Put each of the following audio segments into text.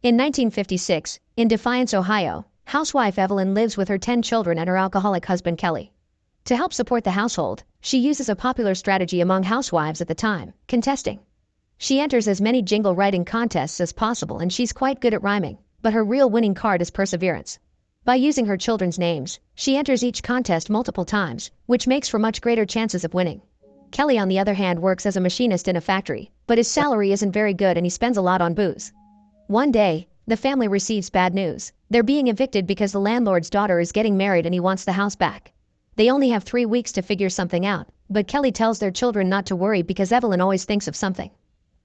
In 1956, in Defiance, Ohio, housewife Evelyn lives with her 10 children and her alcoholic husband Kelly. To help support the household, she uses a popular strategy among housewives at the time, contesting. She enters as many jingle writing contests as possible and she's quite good at rhyming, but her real winning card is perseverance. By using her children's names, she enters each contest multiple times, which makes for much greater chances of winning. Kelly, on the other hand, works as a machinist in a factory, but his salary isn't very good and he spends a lot on booze. One day, the family receives bad news. They're being evicted because the landlord's daughter is getting married and he wants the house back. They only have 3 weeks to figure something out, but Kelly tells their children not to worry because Evelyn always thinks of something.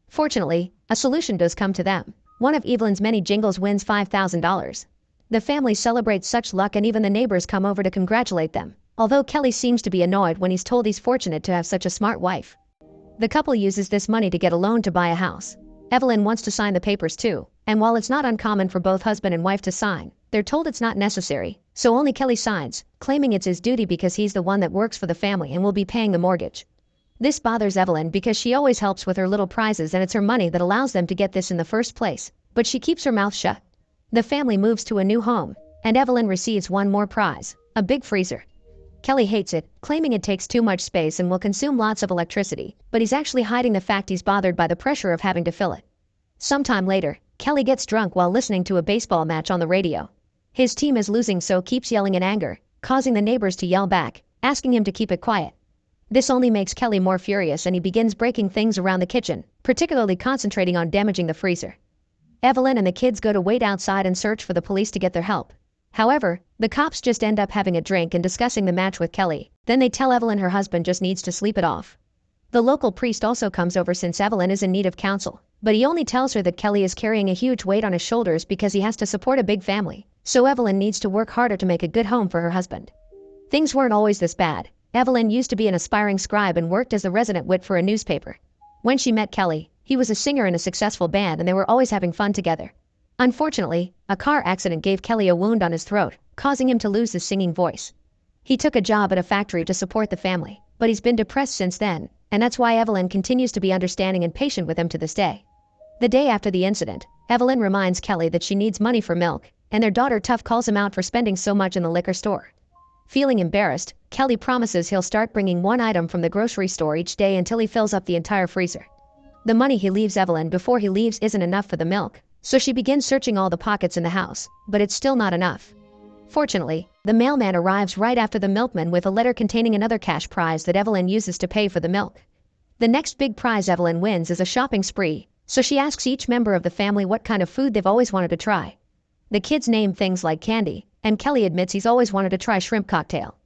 Fortunately, a solution does come to them. One of Evelyn's many jingles wins $5,000. The family celebrates such luck and even the neighbors come over to congratulate them, although Kelly seems to be annoyed when he's told he's fortunate to have such a smart wife. The couple uses this money to get a loan to buy a house. Evelyn wants to sign the papers too, and while it's not uncommon for both husband and wife to sign, they're told it's not necessary, so only Kelly signs, claiming it's his duty because he's the one that works for the family and will be paying the mortgage. This bothers Evelyn because she always helps with her little prizes and it's her money that allows them to get this in the first place, but she keeps her mouth shut. The family moves to a new home, and Evelyn receives one more prize, a big freezer. Kelly hates it, claiming it takes too much space and will consume lots of electricity, but he's actually hiding the fact he's bothered by the pressure of having to fill it. Sometime later, Kelly gets drunk while listening to a baseball match on the radio. His team is losing so keeps yelling in anger, causing the neighbors to yell back, asking him to keep it quiet. This only makes Kelly more furious and he begins breaking things around the kitchen, particularly concentrating on damaging the freezer. Evelyn and the kids go to wait outside and search for the police to get their help. However, the cops just end up having a drink and discussing the match with Kelly. Then they tell Evelyn her husband just needs to sleep it off. The local priest also comes over since Evelyn is in need of counsel, but he only tells her that Kelly is carrying a huge weight on his shoulders because he has to support a big family, so Evelyn needs to work harder to make a good home for her husband. Things weren't always this bad. Evelyn used to be an aspiring scribe and worked as the resident wit for a newspaper. When she met Kelly, he was a singer in a successful band and they were always having fun together. Unfortunately, a car accident gave Kelly a wound on his throat, causing him to lose his singing voice. He took a job at a factory to support the family, but he's been depressed since then, and that's why Evelyn continues to be understanding and patient with him to this day. The day after the incident, Evelyn reminds Kelly that she needs money for milk, and their daughter Tuff calls him out for spending so much in the liquor store. Feeling embarrassed, Kelly promises he'll start bringing one item from the grocery store each day until he fills up the entire freezer. The money he leaves Evelyn before he leaves isn't enough for the milk, so she begins searching all the pockets in the house, but it's still not enough. Fortunately, the mailman arrives right after the milkman with a letter containing another cash prize that Evelyn uses to pay for the milk. The next big prize Evelyn wins is a shopping spree, so she asks each member of the family what kind of food they've always wanted to try. The kids name things like candy, and Kelly admits he's always wanted to try shrimp cocktail.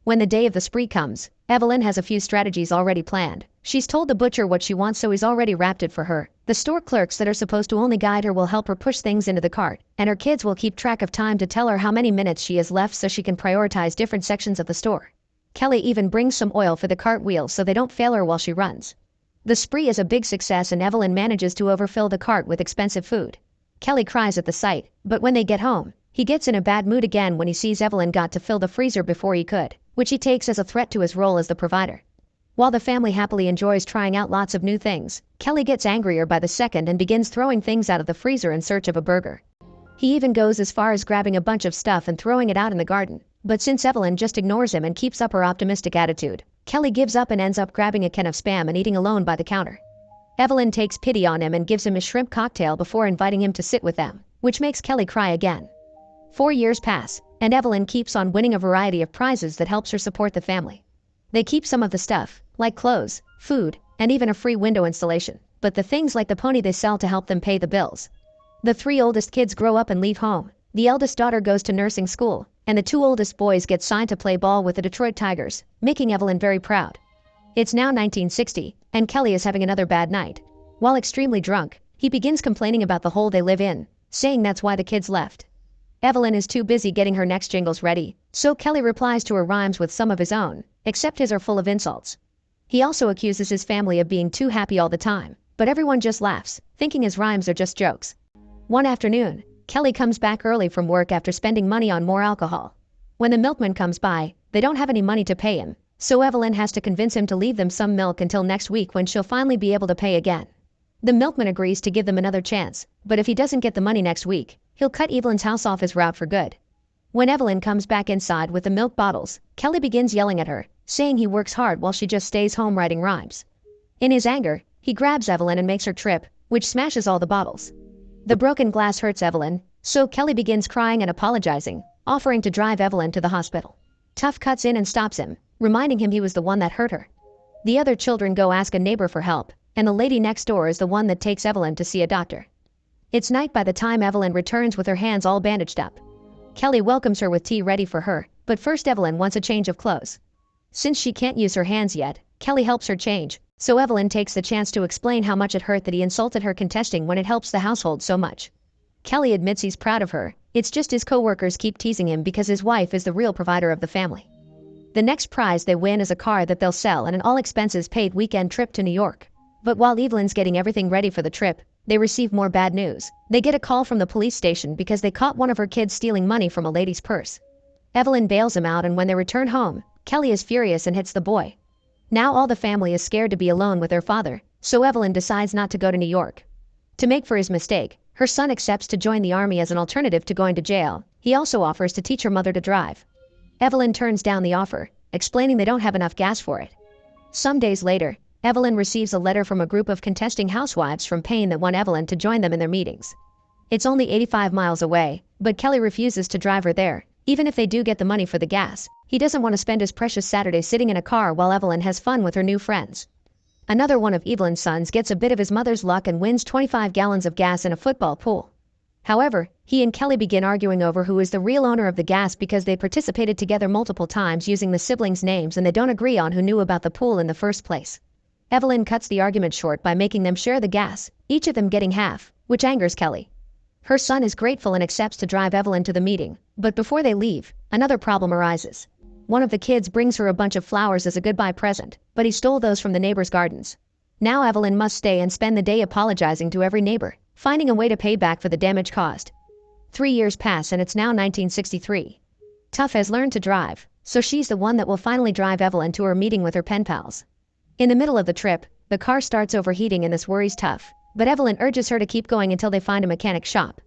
When the day of the spree comes, Evelyn has a few strategies already planned. She's told the butcher what she wants so he's already wrapped it for her. The store clerks that are supposed to only guide her will help her push things into the cart, and her kids will keep track of time to tell her how many minutes she has left so she can prioritize different sections of the store. Kelly even brings some oil for the cart wheels so they don't fail her while she runs. The spree is a big success and Evelyn manages to overfill the cart with expensive food. Kelly cries at the sight, but when they get home, he gets in a bad mood again when he sees Evelyn got to fill the freezer before he could, which he takes as a threat to his role as the provider. While the family happily enjoys trying out lots of new things, Kelly gets angrier by the second and begins throwing things out of the freezer in search of a burger. He even goes as far as grabbing a bunch of stuff and throwing it out in the garden, but since Evelyn just ignores him and keeps up her optimistic attitude, Kelly gives up and ends up grabbing a can of Spam and eating alone by the counter. Evelyn takes pity on him and gives him a shrimp cocktail before inviting him to sit with them, which makes Kelly cry again. 4 years pass, and Evelyn keeps on winning a variety of prizes that helps her support the family. They keep some of the stuff, like clothes, food, and even a free window installation, but the things like the pony they sell to help them pay the bills. The 3 oldest kids grow up and leave home. The eldest daughter goes to nursing school, and the 2 oldest boys get signed to play ball with the Detroit Tigers, making Evelyn very proud. It's now 1960, and Kelly is having another bad night. While extremely drunk, he begins complaining about the hole they live in, saying that's why the kids left. Evelyn is too busy getting her next jingles ready, so Kelly replies to her rhymes with some of his own, except his are full of insults. He also accuses his family of being too happy all the time, but everyone just laughs, thinking his rhymes are just jokes. One afternoon, Kelly comes back early from work after spending money on more alcohol. When the milkman comes by, they don't have any money to pay him, so Evelyn has to convince him to leave them some milk until next week when she'll finally be able to pay again. The milkman agrees to give them another chance, but if he doesn't get the money next week, he'll cut Evelyn's house off his route for good. When Evelyn comes back inside with the milk bottles, Kelly begins yelling at her, saying he works hard while she just stays home writing rhymes. In his anger, he grabs Evelyn and makes her trip, which smashes all the bottles. The broken glass hurts Evelyn, so Kelly begins crying and apologizing, offering to drive Evelyn to the hospital. Tough cuts in and stops him, reminding him he was the one that hurt her. The other children go ask a neighbor for help, and the lady next door is the one that takes Evelyn to see a doctor. It's night by the time Evelyn returns with her hands all bandaged up. Kelly welcomes her with tea ready for her, but first Evelyn wants a change of clothes. Since she can't use her hands yet, Kelly helps her change, so Evelyn takes the chance to explain how much it hurt that he insulted her contesting when it helps the household so much. Kelly admits he's proud of her, it's just his co-workers keep teasing him because his wife is the real provider of the family. The next prize they win is a car that they'll sell and an all-expenses-paid weekend trip to New York. But while Evelyn's getting everything ready for the trip, they receive more bad news. They get a call from the police station because they caught one of her kids stealing money from a lady's purse. Evelyn bails him out, and when they return home, Kelly is furious and hits the boy. Now all the family is scared to be alone with their father, so Evelyn decides not to go to New York. To make for his mistake, her son accepts to join the army as an alternative to going to jail. He also offers to teach her mother to drive. Evelyn turns down the offer, explaining they don't have enough gas for it. Some days later, Evelyn receives a letter from a group of contesting housewives from Payne that want Evelyn to join them in their meetings. It's only 85 miles away, but Kelly refuses to drive her there, even if they do get the money for the gas. He doesn't want to spend his precious Saturday sitting in a car while Evelyn has fun with her new friends. Another one of Evelyn's sons gets a bit of his mother's luck and wins 25 gallons of gas in a football pool. However, he and Kelly begin arguing over who is the real owner of the gas because they participated together multiple times using the siblings' names and they don't agree on who knew about the pool in the first place. Evelyn cuts the argument short by making them share the gas, each of them getting half, which angers Kelly. Her son is grateful and accepts to drive Evelyn to the meeting, but before they leave, another problem arises. One of the kids brings her a bunch of flowers as a goodbye present, but he stole those from the neighbor's gardens. Now Evelyn must stay and spend the day apologizing to every neighbor, finding a way to pay back for the damage caused. 3 years pass and it's now 1963. Tough has learned to drive, so she's the one that will finally drive Evelyn to her meeting with her pen pals. In the middle of the trip, the car starts overheating and this worries Tough, but Evelyn urges her to keep going until they find a mechanic shop.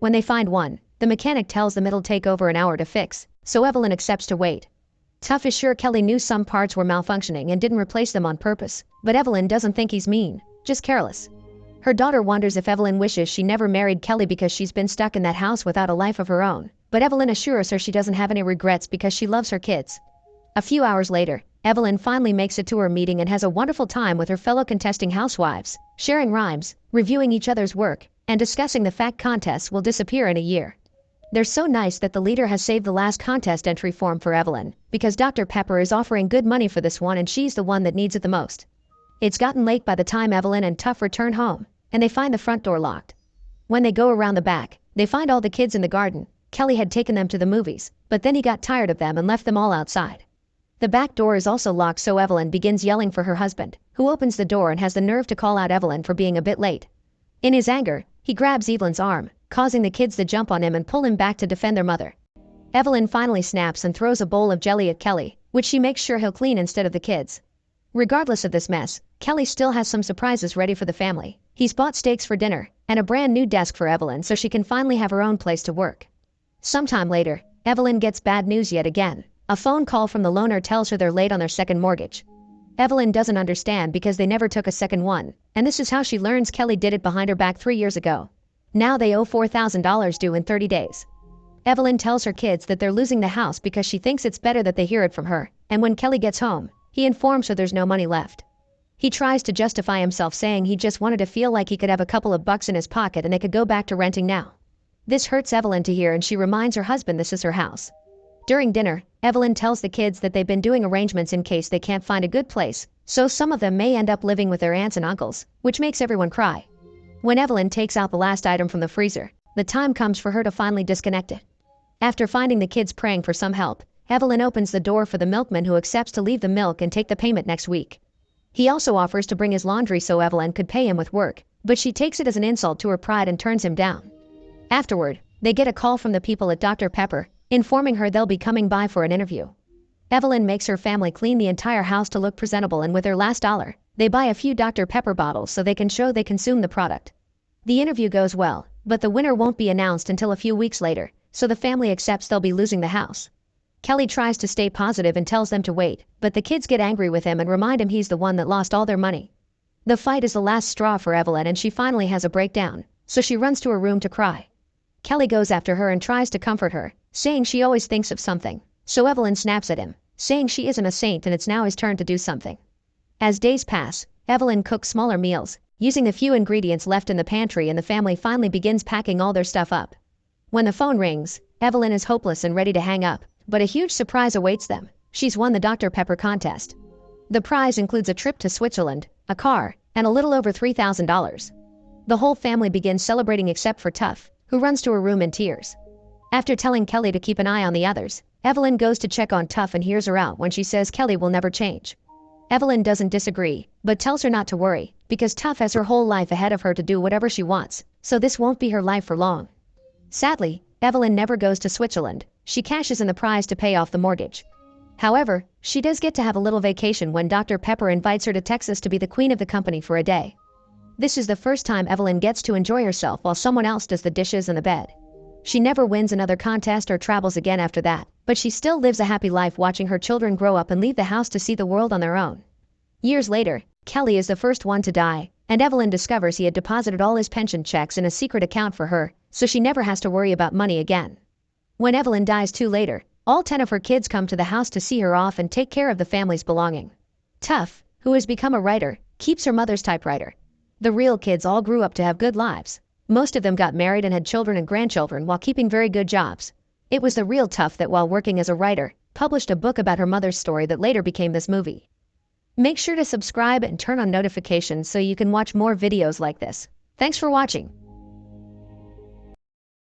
When they find one, the mechanic tells them it'll take over an hour to fix, so Evelyn accepts to wait. Tough is sure Kelly knew some parts were malfunctioning and didn't replace them on purpose, but Evelyn doesn't think he's mean, just careless. Her daughter wonders if Evelyn wishes she never married Kelly because she's been stuck in that house without a life of her own, but Evelyn assures her she doesn't have any regrets because she loves her kids. A few hours later, Evelyn finally makes it to her meeting and has a wonderful time with her fellow contesting housewives, sharing rhymes, reviewing each other's work, and discussing the fact contests will disappear in a year. They're so nice that the leader has saved the last contest entry form for Evelyn, because Dr. Pepper is offering good money for this one and she's the one that needs it the most. It's gotten late by the time Evelyn and Tough return home, and they find the front door locked. When they go around the back, they find all the kids in the garden. Kelly had taken them to the movies, but then he got tired of them and left them all outside. The back door is also locked, so Evelyn begins yelling for her husband, who opens the door and has the nerve to call out Evelyn for being a bit late. In his anger, he grabs Evelyn's arm, causing the kids to jump on him and pull him back to defend their mother. Evelyn finally snaps and throws a bowl of jelly at Kelly, which she makes sure he'll clean instead of the kids. Regardless of this mess, Kelly still has some surprises ready for the family. He's bought steaks for dinner, and a brand new desk for Evelyn so she can finally have her own place to work. Sometime later, Evelyn gets bad news yet again. A phone call from the loaner tells her they're late on their second mortgage. Evelyn doesn't understand because they never took a second one, and this is how she learns Kelly did it behind her back 3 years ago. Now they owe $4,000 due in 30 days. Evelyn tells her kids that they're losing the house because she thinks it's better that they hear it from her, and when Kelly gets home, he informs her there's no money left. He tries to justify himself, saying he just wanted to feel like he could have a couple of bucks in his pocket and they could go back to renting now. This hurts Evelyn to hear, and she reminds her husband this is her house. During dinner, Evelyn tells the kids that they've been doing arrangements in case they can't find a good place, so some of them may end up living with their aunts and uncles, which makes everyone cry. When Evelyn takes out the last item from the freezer, the time comes for her to finally disconnect it. After finding the kids praying for some help, Evelyn opens the door for the milkman, who accepts to leave the milk and take the payment next week. He also offers to bring his laundry so Evelyn could pay him with work, but she takes it as an insult to her pride and turns him down. Afterward, they get a call from the people at Dr. Pepper, informing her they'll be coming by for an interview. Evelyn makes her family clean the entire house to look presentable, and with their last dollar, they buy a few Dr. Pepper bottles so they can show they consume the product. The interview goes well, but the winner won't be announced until a few weeks later, so the family accepts they'll be losing the house. Kelly tries to stay positive and tells them to wait, but the kids get angry with him and remind him he's the one that lost all their money. The fight is the last straw for Evelyn, and she finally has a breakdown, so she runs to her room to cry. Kelly goes after her and tries to comfort her, saying she always thinks of something, so Evelyn snaps at him, saying she isn't a saint and it's now his turn to do something. As days pass, Evelyn cooks smaller meals, using the few ingredients left in the pantry, and the family finally begins packing all their stuff up. When the phone rings, Evelyn is hopeless and ready to hang up, but a huge surprise awaits them. She's won the Dr. Pepper contest. The prize includes a trip to Switzerland, a car, and a little over $3,000. The whole family begins celebrating except for Tuff, who runs to her room in tears. After telling Kelly to keep an eye on the others, Evelyn goes to check on Tuff and hears her out when she says Kelly will never change. Evelyn doesn't disagree, but tells her not to worry, because Tuff has her whole life ahead of her to do whatever she wants, so this won't be her life for long. Sadly, Evelyn never goes to Switzerland. She cashes in the prize to pay off the mortgage. However, she does get to have a little vacation when Dr. Pepper invites her to Texas to be the queen of the company for a day. This is the first time Evelyn gets to enjoy herself while someone else does the dishes and the bed. She never wins another contest or travels again after that, but she still lives a happy life watching her children grow up and leave the house to see the world on their own. Years later, Kelly is the first one to die, and Evelyn discovers he had deposited all his pension checks in a secret account for her, so she never has to worry about money again. When Evelyn dies too later, all 10 of her kids come to the house to see her off and take care of the family's belonging. Tuff, who has become a writer, keeps her mother's typewriter. The real kids all grew up to have good lives. Most of them got married and had children and grandchildren while keeping very good jobs. It was the real Tuff that, while working as a writer, published a book about her mother's story that later became this movie. Make sure to subscribe and turn on notifications so you can watch more videos like this. Thanks for watching.